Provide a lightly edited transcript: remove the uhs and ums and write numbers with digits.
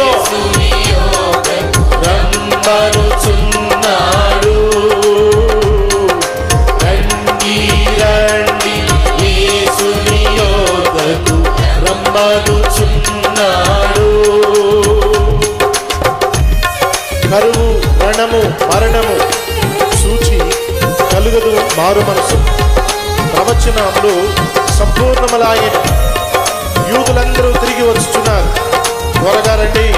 యేసులో రమ్మనుచున్నాడు. రండి రండి యేసుని యొద్దకు రమ్మనుచున్నాడు. కరువు, రణము, మరణము సూచి కలుగదు మారు మనసు. ప్రవచనములు సంపూర్ణములాయెను. యూదులందరూ తిరిగి వచ్చుచున్నారు. త్వరగా రండి,